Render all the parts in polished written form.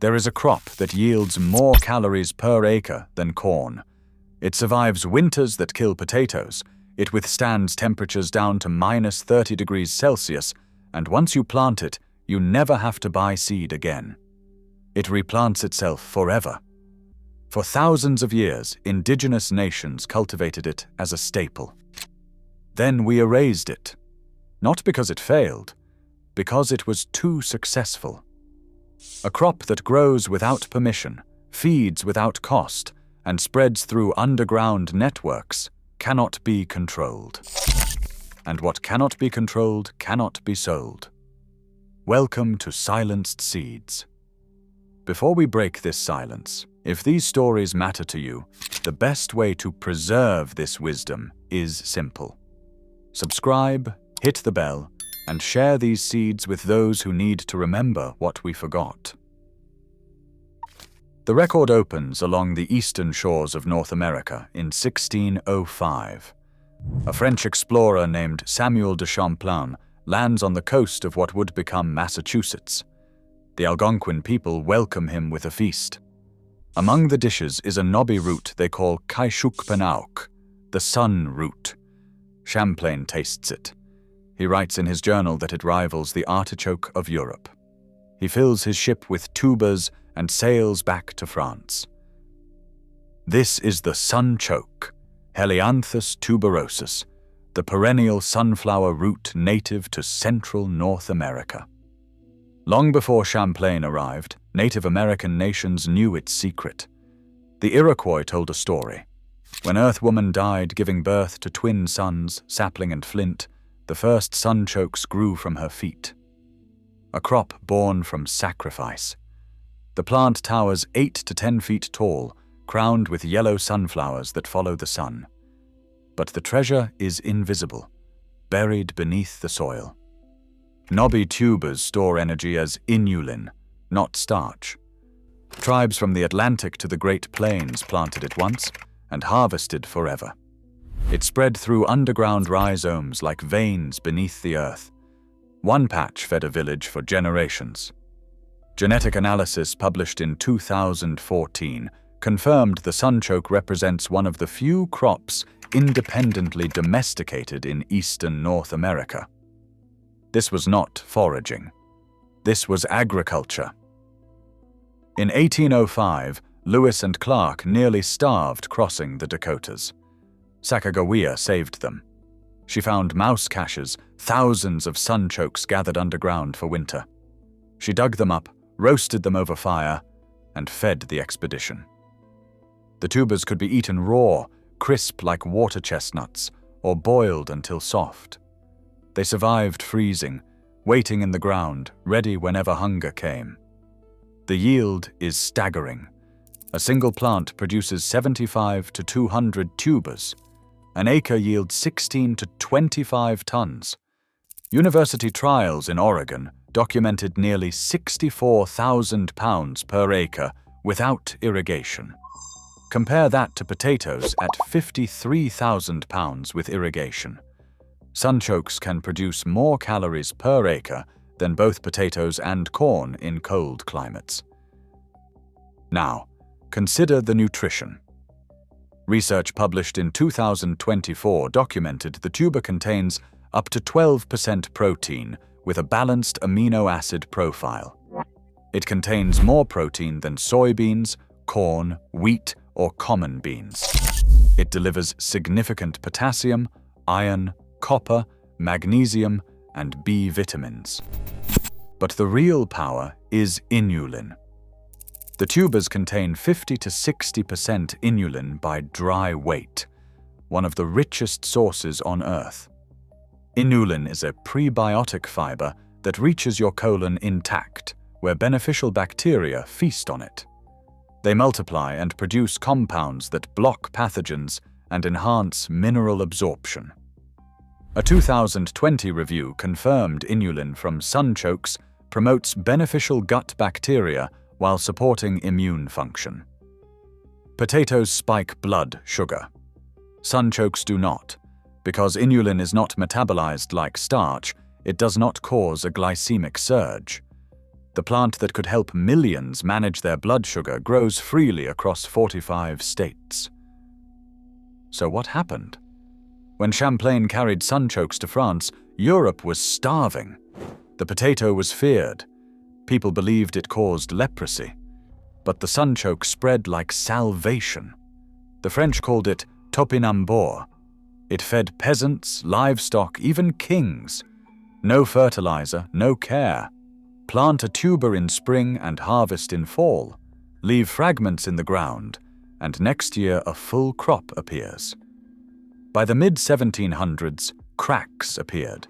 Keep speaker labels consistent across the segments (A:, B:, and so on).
A: There is a crop that yields more calories per acre than corn. It survives winters that kill potatoes. It withstands temperatures down to -30 degrees Celsius, and once you plant it, you never have to buy seed again. It replants itself forever. For thousands of years, indigenous nations cultivated it as a staple. Then we erased it. Not because it failed, because it was too successful. A crop that grows without permission, feeds without cost, and spreads through underground networks cannot be controlled. And what cannot be controlled cannot be sold. Welcome to Silenced Seeds. Before we break this silence, if these stories matter to you, the best way to preserve this wisdom is simple. Subscribe, hit the bell, and share these seeds with those who need to remember what we forgot. The record opens along the eastern shores of North America in 1605. A French explorer named Samuel de Champlain lands on the coast of what would become Massachusetts. The Algonquin people welcome him with a feast. Among the dishes is a knobby root they call kaishukpenauk, the sun root. Champlain tastes it. He writes in his journal that it rivals the artichoke of Europe. He fills his ship with tubers and sails back to France. This is the sunchoke, Helianthus tuberosus, the perennial sunflower root native to central North America. Long before Champlain arrived, Native American nations knew its secret. The Iroquois told a story. When Earth Woman died giving birth to twin sons, Sapling and Flint, the first sunchokes grew from her feet. A crop born from sacrifice. The plant towers 8 to 10 feet tall, crowned with yellow sunflowers that follow the sun. But the treasure is invisible, buried beneath the soil. Knobby tubers store energy as inulin, not starch. Tribes from the Atlantic to the Great Plains planted it once and harvested forever. It spread through underground rhizomes like veins beneath the earth. One patch fed a village for generations. Genetic analysis published in 2014 confirmed the sunchoke represents one of the few crops independently domesticated in eastern North America. This was not foraging. This was agriculture. In 1805, Lewis and Clark nearly starved crossing the Dakotas. Sacagawea saved them. She found mouse caches, thousands of sunchokes gathered underground for winter. She dug them up, roasted them over fire, and fed the expedition. The tubers could be eaten raw, crisp like water chestnuts, or boiled until soft. They survived freezing, waiting in the ground, ready whenever hunger came. The yield is staggering. A single plant produces 75 to 200 tubers. An acre yields 16 to 25 tons. University trials in Oregon documented nearly 64,000 pounds per acre without irrigation. Compare that to potatoes at 53,000 pounds with irrigation. Sunchokes can produce more calories per acre than both potatoes and corn in cold climates. Now, consider the nutrition. Research published in 2024 documented the tuber contains up to 12% protein with a balanced amino acid profile. It contains more protein than soybeans, corn, wheat, or common beans. It delivers significant potassium, iron, copper, magnesium, and B vitamins. But the real power is inulin. The tubers contain 50 to 60% inulin by dry weight, one of the richest sources on Earth. Inulin is a prebiotic fiber that reaches your colon intact, where beneficial bacteria feast on it. They multiply and produce compounds that block pathogens and enhance mineral absorption. A 2020 review confirmed inulin from sunchokes promotes beneficial gut bacteria while supporting immune function. Potatoes spike blood sugar. Sunchokes do not. Because inulin is not metabolized like starch, it does not cause a glycemic surge. The plant that could help millions manage their blood sugar grows freely across 45 states. So what happened? When Champlain carried sunchokes to France, Europe was starving. The potato was feared. People believed it caused leprosy. But the sunchoke spread like salvation. The French called it topinambour. It fed peasants, livestock, even kings. No fertilizer, no care. Plant a tuber in spring and harvest in fall. Leave fragments in the ground, and next year a full crop appears. By the mid-1700s, cracks appeared.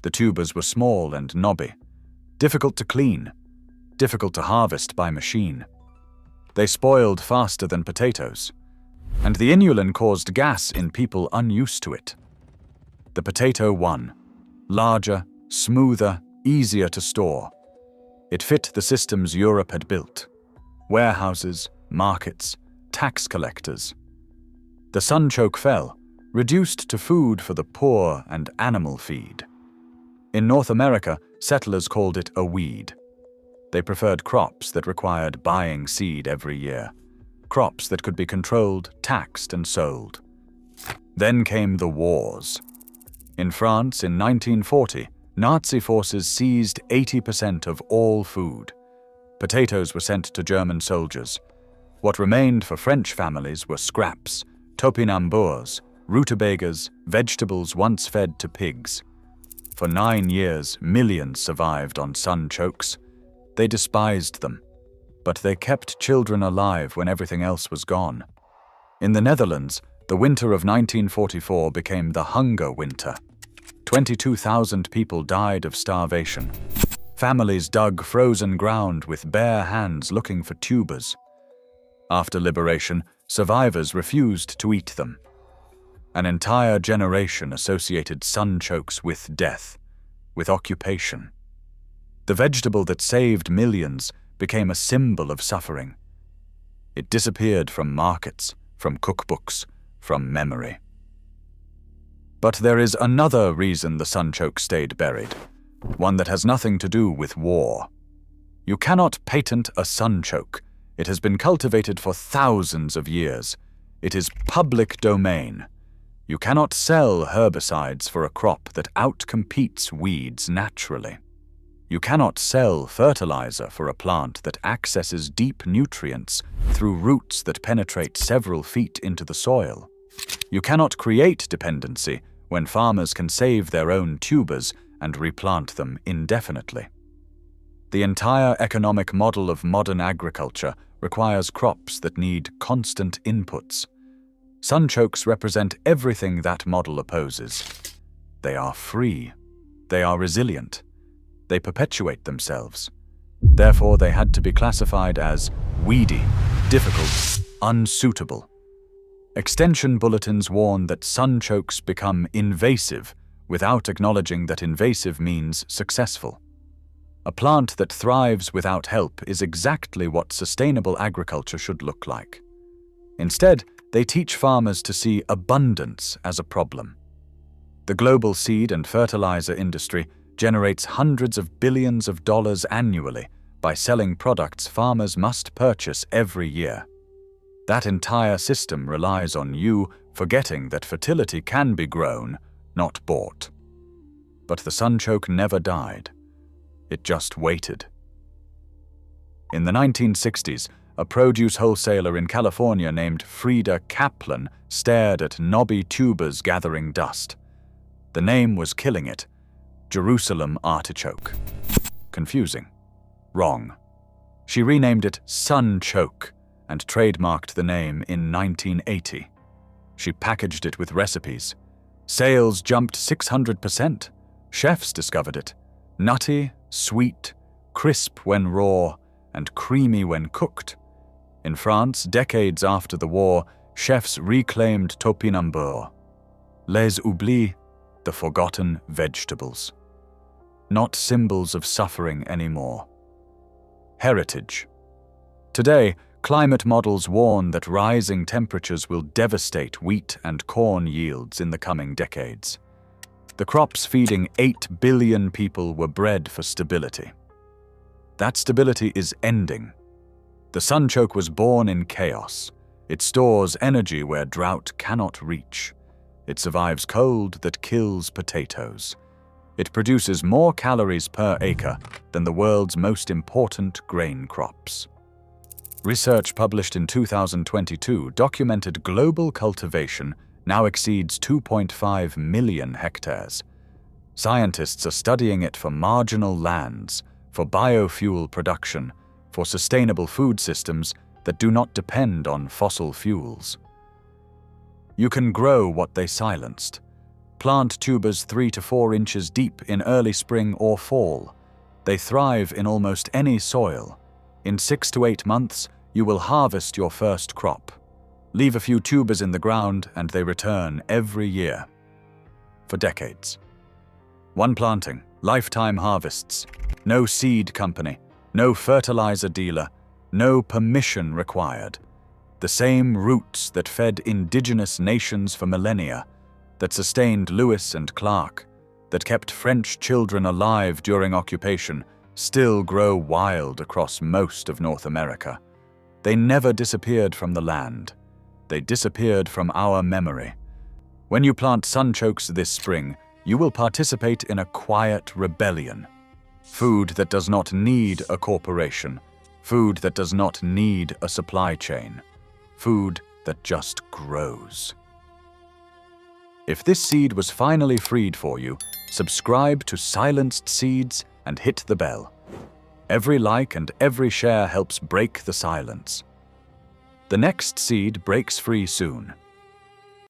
A: The tubers were small and knobby, difficult to clean, difficult to harvest by machine. They spoiled faster than potatoes, and the inulin caused gas in people unused to it. The potato won. Larger, smoother, easier to store. It fit the systems Europe had built. Warehouses, markets, tax collectors. The sunchoke fell, reduced to food for the poor and animal feed. In North America, settlers called it a weed. They preferred crops that required buying seed every year, crops that could be controlled, taxed, and sold. Then came the wars. In France in 1940, Nazi forces seized 80% of all food. Potatoes were sent to German soldiers. What remained for French families were scraps, topinambours, rutabagas, vegetables once fed to pigs. For 9 years, millions survived on sunchokes. They despised them, but they kept children alive when everything else was gone. In the Netherlands, the winter of 1944 became the hunger winter. 22,000 people died of starvation. Families dug frozen ground with bare hands looking for tubers. After liberation, survivors refused to eat them. An entire generation associated sunchokes with death, with occupation. The vegetable that saved millions became a symbol of suffering. It disappeared from markets, from cookbooks, from memory. But there is another reason the sunchoke stayed buried, one that has nothing to do with war. You cannot patent a sunchoke. It has been cultivated for thousands of years. It is public domain. You cannot sell herbicides for a crop that outcompetes weeds naturally. You cannot sell fertilizer for a plant that accesses deep nutrients through roots that penetrate several feet into the soil. You cannot create dependency when farmers can save their own tubers and replant them indefinitely. The entire economic model of modern agriculture requires crops that need constant inputs. Sunchokes represent everything that model opposes. They are free. They are resilient. They perpetuate themselves. Therefore, they had to be classified as weedy, difficult, unsuitable. Extension bulletins warn that sunchokes become invasive without acknowledging that invasive means successful. A plant that thrives without help is exactly what sustainable agriculture should look like. Instead, they teach farmers to see abundance as a problem. The global seed and fertilizer industry generates hundreds of billions of dollars annually by selling products farmers must purchase every year. That entire system relies on you forgetting that fertility can be grown, not bought. But the sunchoke never died. It just waited. In the 1960s, a produce wholesaler in California named Frida Kaplan stared at knobby tubers gathering dust. The name was killing it. Jerusalem artichoke. Confusing. Wrong. She renamed it sunchoke and trademarked the name in 1980. She packaged it with recipes. Sales jumped 600%. Chefs discovered it. Nutty, sweet, crisp when raw, and creamy when cooked. In France, decades after the war, chefs reclaimed topinambour. Les oubliés, the forgotten vegetables. Not symbols of suffering anymore. Heritage. Today, climate models warn that rising temperatures will devastate wheat and corn yields in the coming decades. The crops feeding 8 billion people were bred for stability. That stability is ending. The sunchoke was born in chaos. It stores energy where drought cannot reach. It survives cold that kills potatoes. It produces more calories per acre than the world's most important grain crops. Research published in 2022 documented global cultivation now exceeds 2.5 million hectares. Scientists are studying it for marginal lands, for biofuel production, for sustainable food systems that do not depend on fossil fuels. You can grow what they silenced. Plant tubers 3 to 4 inches deep in early spring or fall. They thrive in almost any soil. In 6 to 8 months, you will harvest your first crop. Leave a few tubers in the ground and they return every year. For decades. One planting, lifetime harvests. No seed company, no fertilizer dealer, no permission required. The same roots that fed indigenous nations for millennia, that sustained Lewis and Clark, that kept French children alive during occupation, still grow wild across most of North America. They never disappeared from the land. They disappeared from our memory. When you plant sunchokes this spring, you will participate in a quiet rebellion. Food that does not need a corporation. Food that does not need a supply chain. Food that just grows. If this seed was finally freed for you, subscribe to Silenced Seeds and hit the bell. Every like and every share helps break the silence. The next seed breaks free soon.